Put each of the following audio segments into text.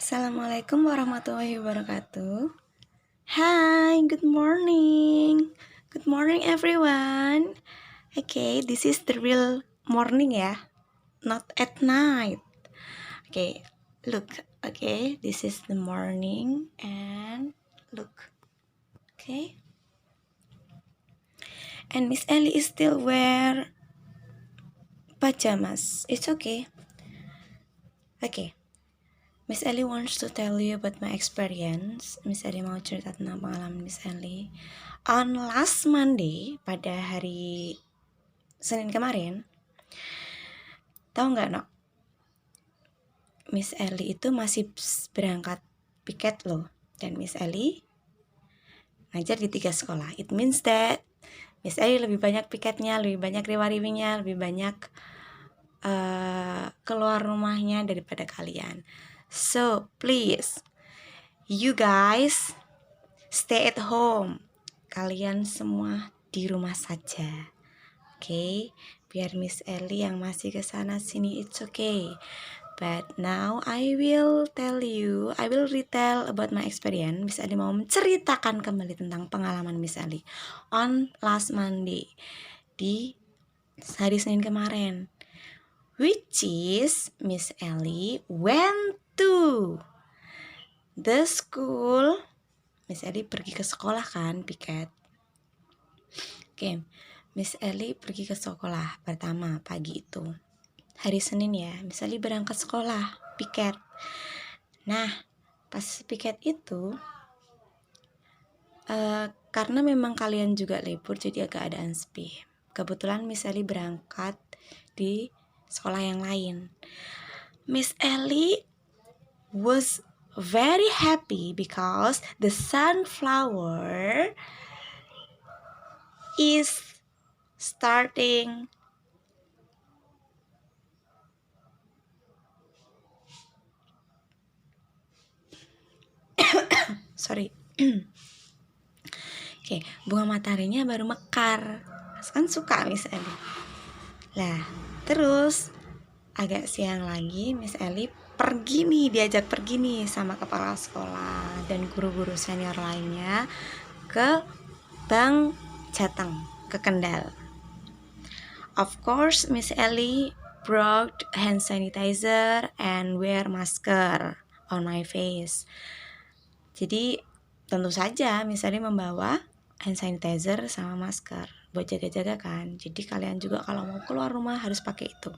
Assalamualaikum warahmatullahi wabarakatuh. Hi, good morning. Good morning everyone. Okay, this is the real morning ya, not at night. Okay, look. Okay, this is the morning and look. Okay. And Miss Ellie is still wear pajamas. It's okay. Okay. Miss Ellie wants to tell you about my experience. Miss Ellie mau cerita tentang pengalaman Miss Ellie. On last Monday, pada hari Senin kemarin, tahu nggak no? Miss Ellie itu masih berangkat piket loh. Dan Miss Ellie ngajar di 3 sekolah. It means that Miss Ellie lebih banyak piketnya, lebih banyak riwa-riwinya, lebih banyak keluar rumahnya daripada kalian. So, please, you guys stay at home. Kalian semua di rumah saja. Okay? Biar Miss Ellie yang masih ke sana sini, it's okay. But now I will retell about my experience. Miss Ellie mau menceritakan kembali tentang pengalaman Miss Ellie on last Monday, di hari Senin kemarin. Which is Miss Ellie went to the school. Miss Ellie pergi ke sekolah kan, piket. Oke, Miss Ellie pergi ke sekolah pertama pagi itu. Hari Senin ya, Miss Ellie berangkat sekolah, piket. Nah, pas piket itu, karena memang kalian juga libur, jadi agak ada sepi. Kebetulan Miss Ellie berangkat di sekolah yang lain. Miss Ellie was very happy because the sunflower is starting sorry. Oke, bunga mataharinya baru mekar. Kan suka Miss Ellie. Lah, terus agak siang lagi Miss Ellie diajak pergi nih sama kepala sekolah dan guru-guru senior lainnya ke Bank Jateng, ke Kendal. Of course, Miss Ellie brought hand sanitizer and wear masker on my face. Jadi tentu saja Miss Ellie membawa hand sanitizer sama masker buat jaga-jaga kan. Jadi kalian juga kalau mau keluar rumah harus pakai itu.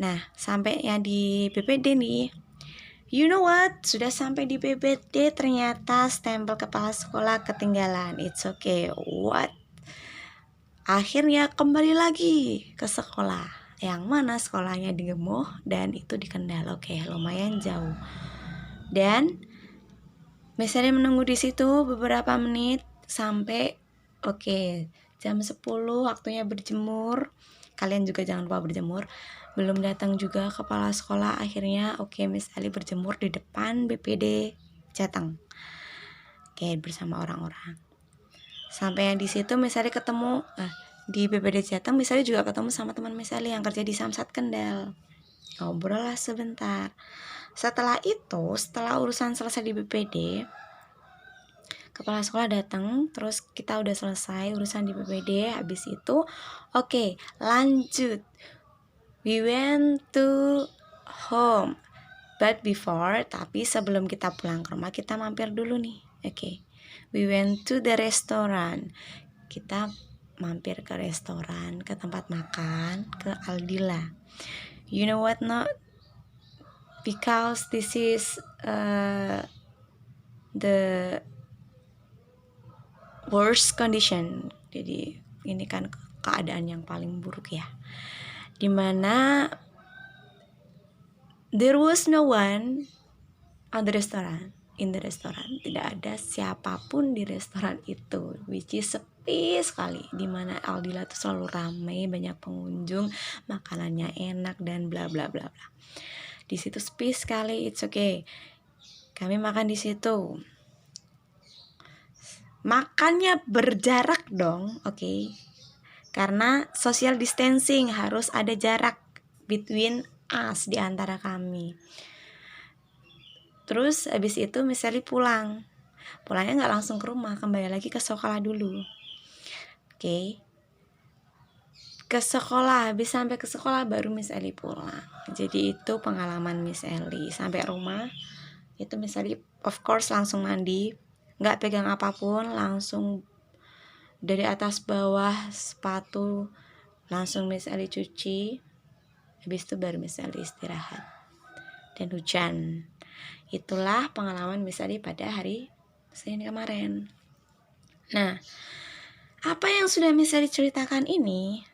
Nah, sampainya di BPD nih. You know what? Sudah sampai di BPD ternyata stempel kepala sekolah ketinggalan. It's okay. What? Akhirnya kembali lagi ke sekolah. Yang mana sekolahnya di Gemuh dan itu di Kendal. Oke, lumayan jauh. Dan Miss Ellie menunggu di situ beberapa menit sampai jam 10 waktunya berjemur. Kalian juga jangan lupa berjemur. Belum datang juga kepala sekolah. Akhirnya Miss Ellie berjemur di depan BPD Jateng. Bersama orang-orang. Sampai yang di situ Miss Ellie ketemu di BPD Jateng. Miss Ellie juga ketemu sama teman Miss Ellie yang kerja di Samsat Kendal. Ngobrol lah sebentar. Setelah urusan selesai di BPD, kepala sekolah datang, terus kita udah selesai urusan di BPD. Habis itu, lanjut. We went to home. But before, tapi sebelum kita pulang ke rumah, kita mampir dulu nih. We went to the restaurant. Kita mampir ke restoran, ke tempat makan, ke Aldila. You know what not? Because this is the worst condition. Jadi ini kan keadaan yang paling buruk ya. Dimana there was no one on the restaurant. In the restaurant tidak ada siapapun di restoran itu, which is sepi sekali. Dimana Aldila tuh selalu ramai, banyak pengunjung, makanannya enak dan bla bla bla bla. Di situ sepi sekali. It's okay. Kami makan di situ. Makannya berjarak dong, karena social distancing, harus ada jarak between us, di antara kami. Terus habis itu Miss Ellie pulangnya nggak langsung ke rumah, kembali lagi ke sekolah dulu. Oke. Ke sekolah, habis sampai ke sekolah baru Miss Ellie pulang. Jadi itu pengalaman Miss Ellie. Sampai rumah itu Miss Ellie of course langsung mandi, nggak pegang apapun, langsung dari atas bawah sepatu langsung Miss Ellie cuci. Habis itu baru Miss Ellie istirahat dan hujan. Itulah pengalaman Miss Ellie pada hari Senin kemarin. Nah, apa yang sudah Miss Ellie ceritakan ini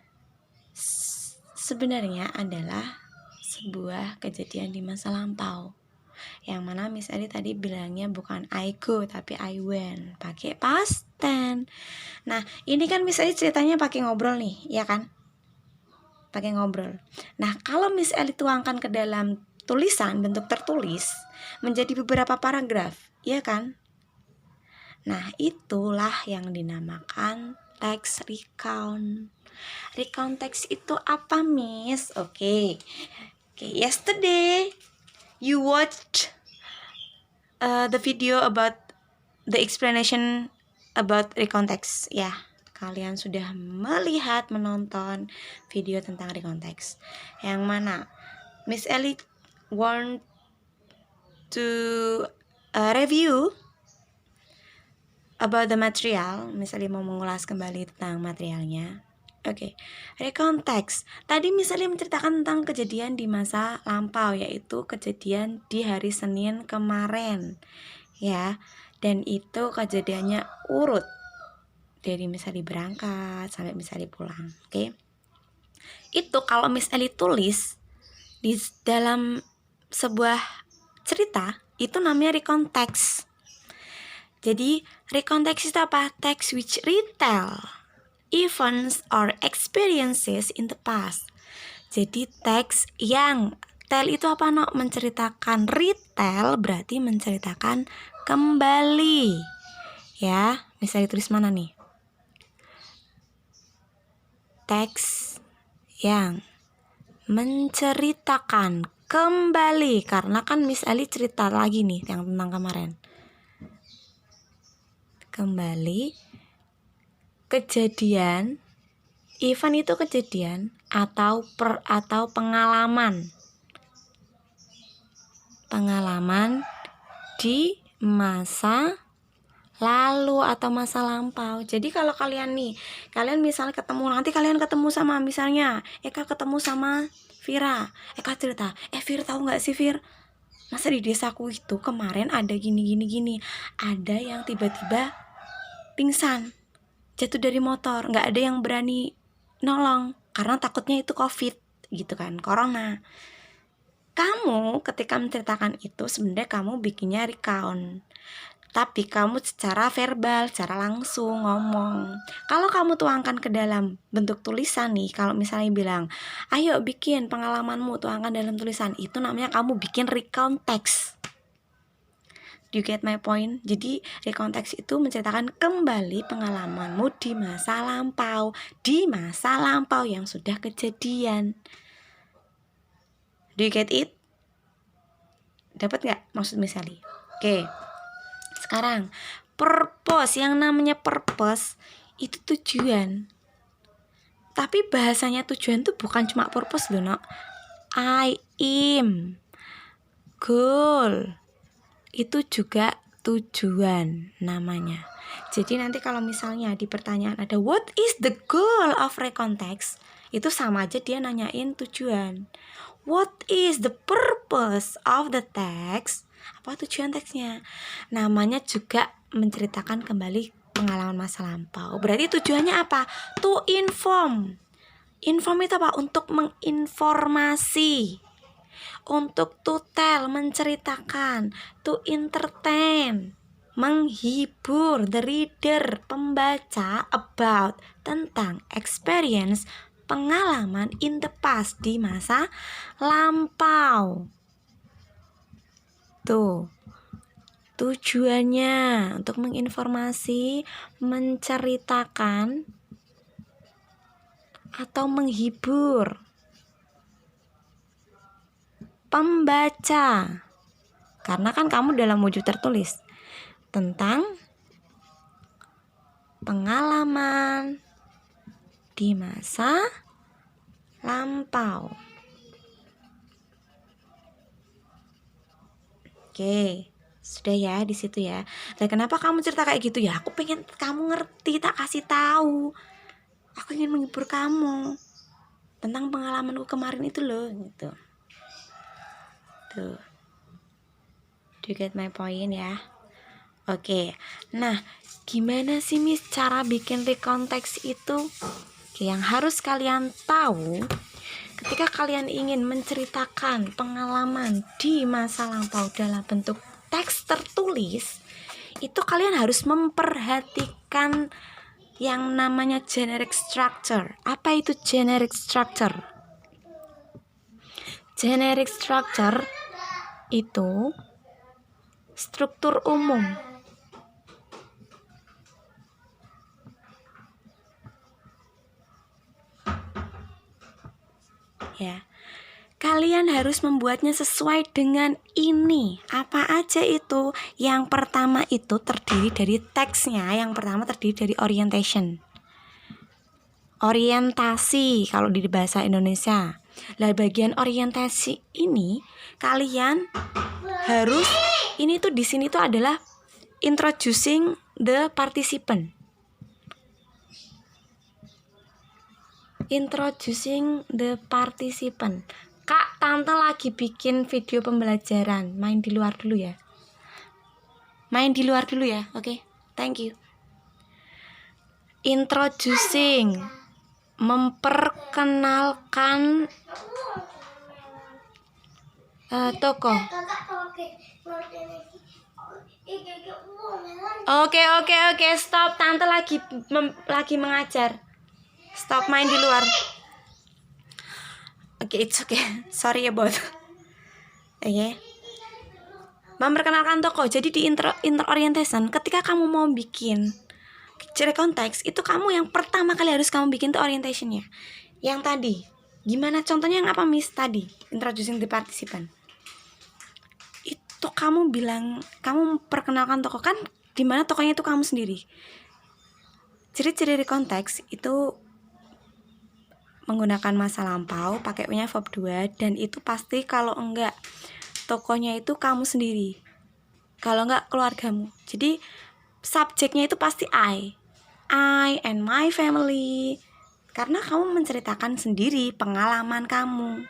sebenarnya adalah sebuah kejadian di masa lampau, yang mana Miss Ellie tadi bilangnya bukan I go tapi I went, pakai past tense. Nah, ini kan Miss Ellie ceritanya pakai ngobrol nih, ya kan? Pakai ngobrol. Nah, kalau Miss Ellie tuangkan ke dalam tulisan bentuk tertulis menjadi beberapa paragraf, ya kan? Nah, itulah yang dinamakan text recount. Recount text itu apa, Miss? Oke. Yesterday you watched the video about the explanation about recount text. Ya, kalian sudah menonton video tentang recount text, yang mana Miss Ellie want to review about the material. Miss Ellie mau mengulas kembali tentang materialnya. Oke, recount text. Tadi Miss Ellie menceritakan tentang kejadian di masa lampau, yaitu kejadian di hari Senin kemarin, ya. Dan itu kejadiannya urut dari Miss Ellie berangkat sampai Miss Ellie pulang. Oke. Itu kalau Miss Ellie tulis di dalam sebuah cerita, itu namanya recount text. Jadi recount text itu apa? Text which retell events or experiences in the past. Jadi teks yang tell itu apa, no? Menceritakan. Retell berarti menceritakan kembali. Ya, misalnya tulis mana nih? Teks yang menceritakan kembali, karena kan Miss Ellie cerita lagi nih yang tentang kemarin. Kembali kejadian, event itu kejadian atau pengalaman di masa lalu atau masa lampau. Jadi kalau kalian misalnya nanti kalian ketemu sama, misalnya Eka ketemu sama Vira, Eka cerita, Vir tahu nggak sih Vir, masa di desaku itu kemarin ada gini, ada yang tiba-tiba pingsan, jatuh dari motor, nggak ada yang berani nolong karena takutnya itu COVID gitu kan, corona. Kamu ketika menceritakan itu sebenarnya kamu bikinnya recount, tapi kamu secara verbal, secara langsung ngomong. Kalau kamu tuangkan ke dalam bentuk tulisan nih, kalau misalnya bilang, ayo bikin pengalamanmu, tuangkan dalam tulisan, itu namanya kamu bikin recount text. Do you get my point? Jadi recount text itu menceritakan kembali pengalamanmu di masa lampau yang sudah kejadian. Do you get it? Dapat gak maksud Miss Ellie? Oke. Sekarang purpose, yang namanya purpose itu tujuan. Tapi bahasanya tujuan tuh bukan cuma purpose loh, no. Aim, goal, itu juga tujuan namanya. Jadi nanti kalau misalnya di pertanyaan ada what is the goal of recount text, itu sama aja dia nanyain tujuan. What is the purpose of the text? Apa tujuan teksnya? Namanya juga menceritakan kembali pengalaman masa lampau. Berarti tujuannya apa? To inform. Inform itu apa? Untuk menginformasi. Untuk to tell, menceritakan. To entertain, menghibur the reader, pembaca, about, tentang experience, pengalaman in the past, di masa lampau. Tuh, tujuannya untuk menginformasi, menceritakan, atau menghibur pembaca karena kan kamu dalam wujud tertulis. Tentang pengalaman di masa lampau. Oke, sudah ya di situ ya. Nah, kenapa kamu cerita kayak gitu ya? Aku pengen kamu ngerti, tak kasih tahu. Aku ingin menghibur kamu tentang pengalamanku kemarin itu loh, gitu. Tuh. Do you get my point ya? Oke. Nah, gimana sih Miss cara bikin rekonteks itu? Oke, yang harus kalian tahu ketika kalian ingin menceritakan pengalaman di masa lampau dalam bentuk teks tertulis, itu kalian harus memperhatikan yang namanya generic structure. Apa itu generic structure? Generic structure itu struktur umum. Ya. Kalian harus membuatnya sesuai dengan ini. Apa aja itu? Yang pertama itu terdiri dari teksnya. Yang pertama terdiri dari orientation. Orientasi kalau di bahasa Indonesia. Lah bagian orientasi ini kalian harus, ini tuh di sini tuh adalah introducing the participant. Introducing the participant. Kak, tante lagi bikin video pembelajaran. Main di luar dulu ya. Main di luar dulu ya. Oke, thank you. Introducing, memperkenalkan tokoh. Oke, stop. Tante lagi mengajar. Stop main di luar. Oke, it's okay. Sorry about. Oke. Memperkenalkan tokoh. Jadi di interorientation, ketika kamu mau bikin ciri konteks, itu kamu yang pertama kali harus kamu bikin tuh orientationnya. Yang tadi, gimana contohnya yang apa Miss tadi? Introducing the participant. Itu kamu bilang, kamu memperkenalkan tokoh, kan dimana tokohnya itu kamu sendiri. Ciri-ciri konteks itu menggunakan masa lampau, pakai punya verb 2, dan itu pasti kalau enggak tokohnya itu kamu sendiri, kalau enggak keluargamu. Jadi subjeknya itu pasti I and my family, karena kamu menceritakan sendiri pengalaman kamu,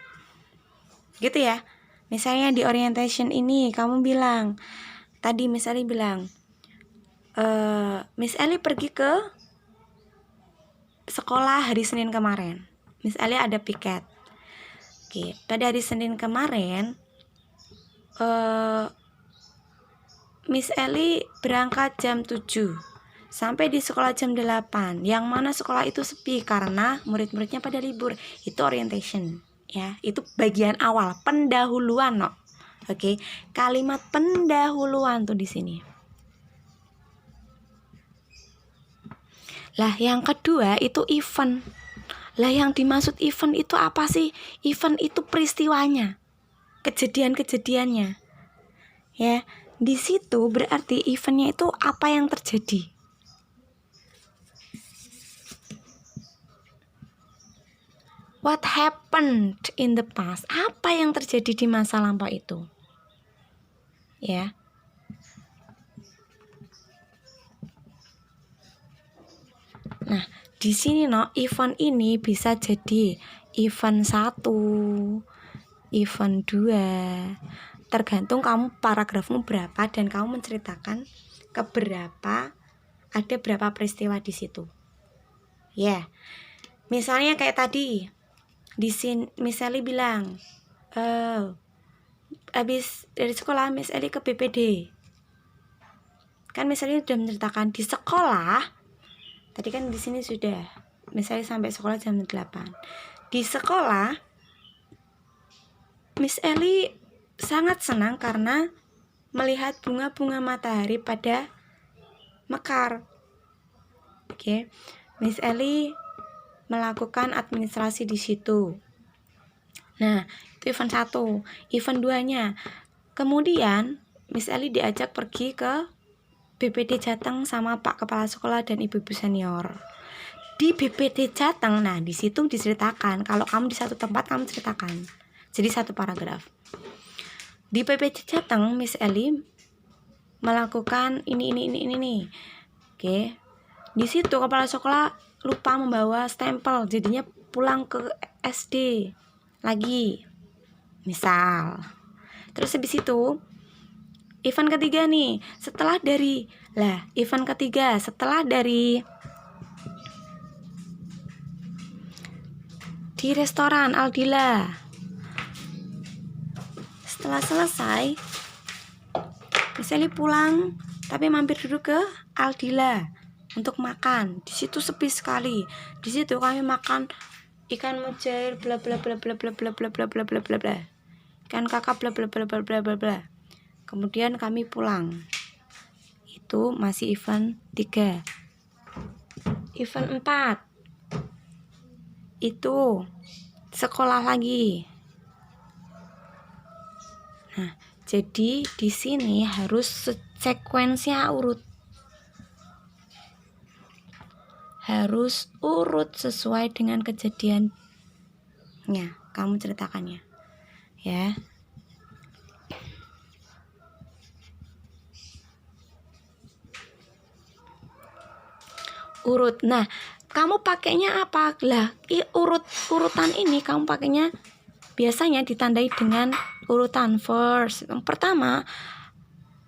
gitu ya. Misalnya di orientation ini kamu bilang, tadi Miss Ellie bilang, Miss Ellie pergi ke sekolah hari Senin kemarin. Miss Ellie ada piket. Oke, pada hari Senin kemarin Miss Ellie berangkat jam 7 sampai di sekolah jam 8. Yang mana sekolah itu sepi karena murid-muridnya pada libur. Itu orientation ya. Itu bagian awal, pendahuluan, no. Oke, kalimat pendahuluan tuh di sini. Lah, yang kedua itu event. Lah, yang dimaksud event itu apa sih? Event itu peristiwanya, kejadian-kejadiannya. Ya, di situ berarti eventnya itu apa yang terjadi. What happened in the past? Apa yang terjadi di masa lampau itu? Ya. Nah, di sini event ini bisa jadi event 1, event 2. Tergantung kamu paragrafmu berapa dan kamu menceritakan ada berapa peristiwa di situ. Ya. Misalnya kayak tadi di sini Miss Ellie bilang, habis dari sekolah Miss Ellie ke BPD. Kan Miss Ellie sudah menceritakan di sekolah. Tadi kan di sini sudah, misalnya sampai sekolah jam 8. Di sekolah, Miss Ellie sangat senang karena melihat bunga-bunga matahari pada mekar. Oke, Miss Ellie melakukan administrasi di situ. Nah, itu event 1. Event 2-nya, kemudian Miss Eli diajak pergi ke BPD Jateng sama Pak Kepala Sekolah dan ibu-ibu senior. Di BPD Jateng, nah di situ diceritakan. Kalau kamu di satu tempat kamu ceritakan. Jadi satu paragraf. Di BPD Jateng, Miss Eli melakukan ini nih. Oke. Di situ kepala sekolah lupa membawa stempel, jadinya pulang ke SD lagi. Misal. Terus habis itu event ketiga nih, setelah dari di restoran Aldila. Setelah selesai, misalnya pulang, tapi mampir dulu ke Aldila untuk makan. Di situ sepi sekali. Di situ kami makan ikan mujair bla bla bla bla bla bla bla bla bla bla bla bla. Ikan kakap bla bla bla bla bla bla bla. Kemudian kami pulang. Itu masih event 3. Event 4 itu sekolah lagi. Nah, jadi di sini harus sekuensinya urut. Harus urut sesuai dengan kejadiannya. Kamu ceritakannya. Ya. Urut. Nah, kamu pakainya apa? Lah, urutan ini kamu pakainya biasanya ditandai dengan urutan first. Yang pertama,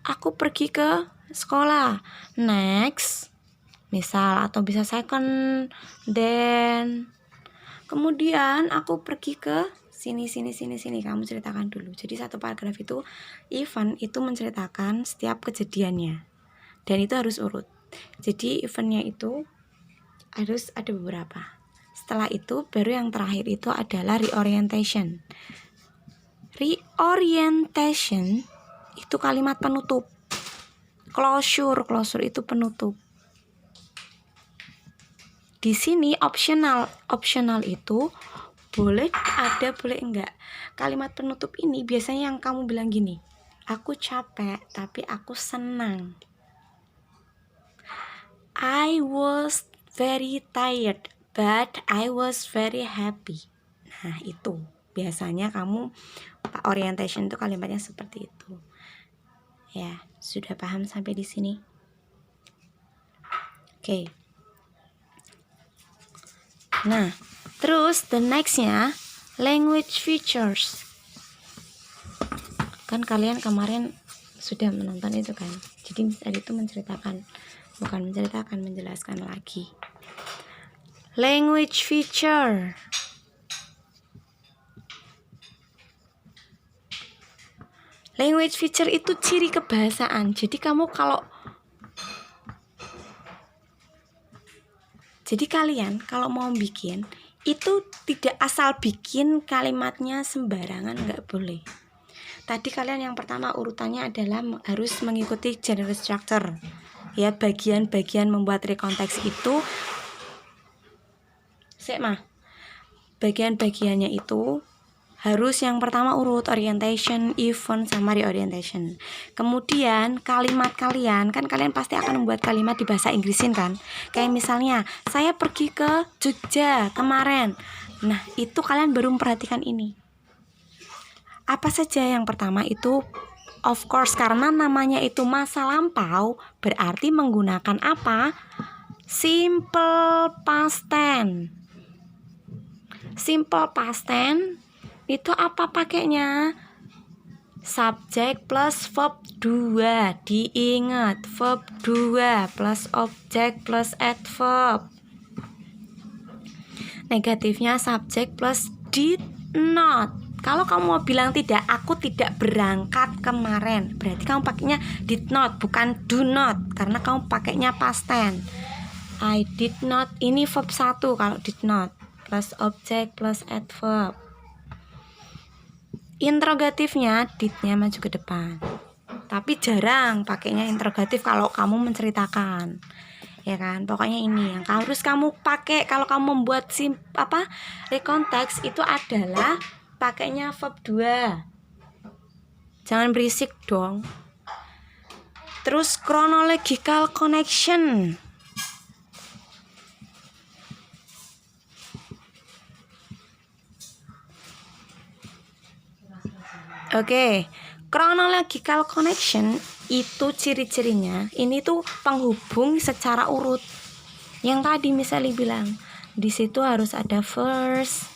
aku pergi ke sekolah. Next, misal, atau bisa second, then kemudian aku pergi ke sini. Kamu ceritakan dulu. Jadi satu paragraf itu event itu menceritakan setiap kejadiannya. Dan itu harus urut. Jadi eventnya itu harus ada beberapa. Setelah itu baru yang terakhir itu adalah reorientation. Reorientation itu kalimat penutup. Closure itu penutup. Di sini optional itu boleh ada, boleh enggak. Kalimat penutup ini biasanya yang kamu bilang gini, aku capek tapi aku senang. I was very tired but I was very happy. Nah, itu biasanya kamu orientation itu kalimatnya seperti itu. Ya, sudah paham sampai di sini? Oke. Nah, terus the nextnya language features. Kan kalian kemarin sudah menonton itu kan. Jadi tadi itu menjelaskan lagi. Language feature. Language feature itu ciri kebahasaan. Jadi kalian kalau mau bikin itu tidak asal bikin kalimatnya sembarangan, nggak boleh. Tadi kalian yang pertama urutannya adalah harus mengikuti general structure. Ya, bagian-bagian membuat rekonteks itu bagian-bagiannya itu harus yang pertama urut orientation, event, sama reorientation. Kemudian kalimat kalian pasti akan membuat kalimat di bahasa Inggrisin kan. Kayak misalnya, saya pergi ke Jogja kemarin. Nah, itu kalian baru memperhatikan ini. Apa saja yang pertama itu? Of course, karena namanya itu masa lampau, berarti menggunakan apa? Simple past tense. Simple past tense itu apa pakainya? Subjek plus verb 2. Diingat, verb 2 plus objek plus adverb. Negatifnya subjek plus did not. Kalau kamu mau bilang tidak, aku tidak berangkat kemarin, berarti kamu pakainya did not, bukan do not, karena kamu pakainya past tense. I did not, ini verb 1 kalau did not, plus objek plus adverb. Interrogatifnya did-nya maju ke depan. Tapi jarang pakainya interrogatif kalau kamu menceritakan. Ya kan? Pokoknya ini yang harus kamu pakai kalau kamu membuat rekonteks itu adalah pakainya verb 2. Jangan berisik dong. Terus chronological connection. Oke, chronological connection itu ciri-cirinya ini tuh penghubung secara urut. Yang tadi misalnya bilang di situ harus ada first,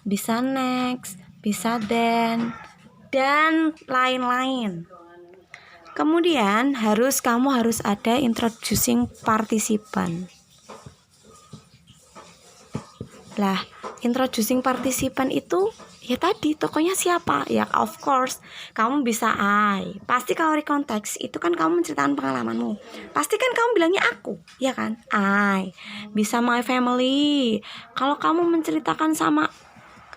bisa next, bisa then, dan lain-lain. Kemudian kamu harus ada introducing participant. Lah, introducing participant itu ya tadi tokonya siapa? Ya of course kamu bisa I. Pasti kalau rekonteks itu kan kamu menceritakan pengalamanmu. Pasti kan kamu bilangnya aku, ya kan? I. Bisa my family. Kalau kamu menceritakan sama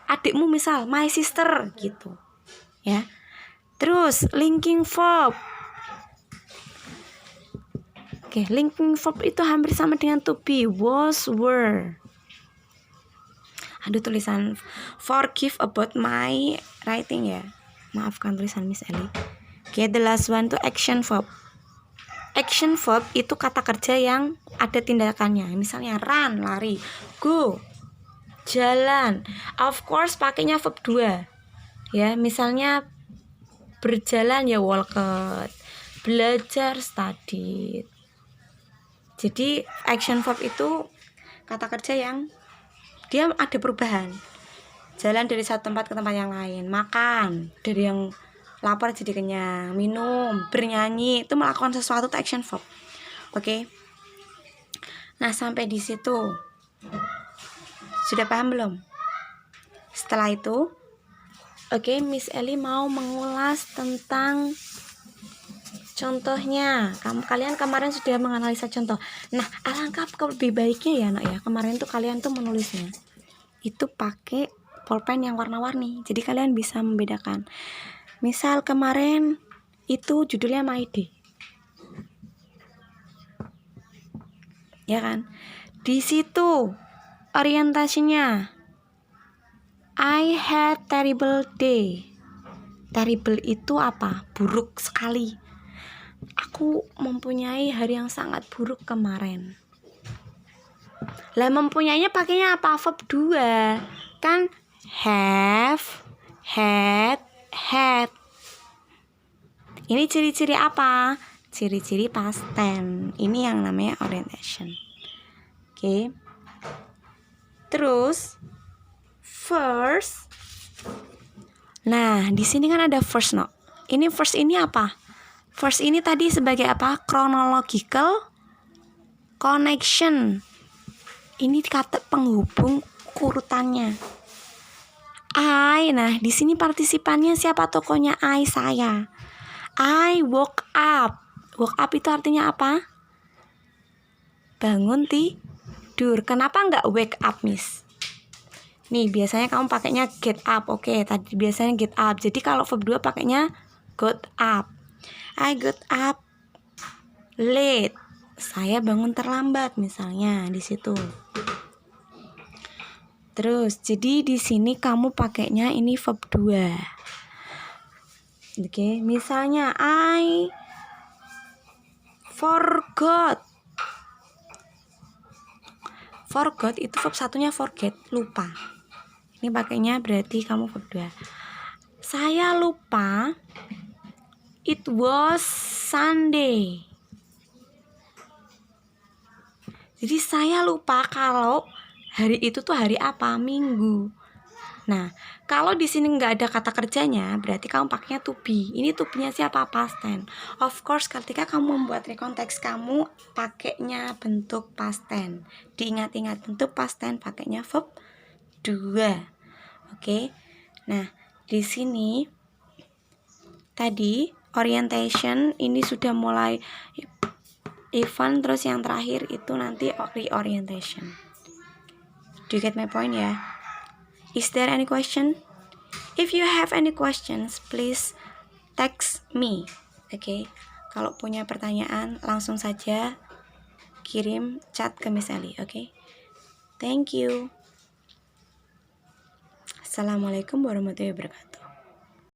adikmu misal my sister gitu. Ya. Terus linking verb. Oke, linking verb itu hampir sama dengan to be, was, were. Aduh, tulisan forgive about my writing ya. Maafkan tulisan Miss Ellie. Oke, the last one to action verb. Action verb itu kata kerja yang ada tindakannya. Misalnya run, lari, go, jalan. Of course pakainya verb 2. Ya, misalnya berjalan ya walked, belajar studied. Jadi action verb itu kata kerja yang dia ada perubahan. Jalan dari satu tempat ke tempat yang lain, makan dari yang lapar jadi kenyang, minum, bernyanyi, itu melakukan sesuatu itu action verb. Oke. Nah, sampai di situ sudah paham belum? Setelah itu, oke, Miss Ellie mau mengulas tentang contohnya. Kalian kemarin sudah menganalisa contoh. Nah, alangkah lebih baiknya ya nak ya, kemarin tuh kalian tuh menulisnya itu pakai pulpen yang warna-warni. Jadi kalian bisa membedakan. Misal kemarin itu judulnya My Day. Ya kan? Di situ orientasinya I had terrible day. Terrible itu apa? Buruk sekali. Aku mempunyai hari yang sangat buruk kemarin. Lah mempunyainya pakainya apa? Verb 2. Kan have, had, had. Ini ciri-ciri apa? Ciri-ciri past tense. Ini yang namanya orientation. Oke. Terus first. Nah, di sini kan ada first no. Ini first ini apa? First ini tadi sebagai apa? Chronological connection. Ini kata penghubung urutannya. I, nah di sini partisipannya siapa tokonya? I, saya. I woke up. Woke up itu artinya apa? Bangun tidur. Kenapa nggak wake up, Miss? Nih biasanya kamu pakainya get up. Oke, tadi biasanya get up. Jadi kalau verb 2 pakainya got up. I got up late. Saya bangun terlambat misalnya di situ. Terus, jadi di sini kamu pakainya ini verb 2. Oke, misalnya I forgot. Forgot itu verb satunya forget, lupa. Ini pakainya berarti kamu verb 2. Saya lupa. It was Sunday. Jadi saya lupa kalau hari itu tuh hari apa? Minggu. Nah, kalau di sini nggak ada kata kerjanya, berarti kamu pakainya to be. Ini to be-nya siapa? Past tense. Of course, ketika kamu membuat rekonteks, kamu pakainya bentuk past tense. Diingat-ingat bentuk past tense pakainya verb 2. Oke. Nah, di sini tadi orientation ini sudah mulai event, terus yang terakhir itu nanti reorientation. Do you get my point ya? Is there any question? If you have any questions, please text me. Okay? Kalau punya pertanyaan, langsung saja kirim chat ke Miss Ellie. Okay? Thank you. Assalamualaikum warahmatullahi wabarakatuh.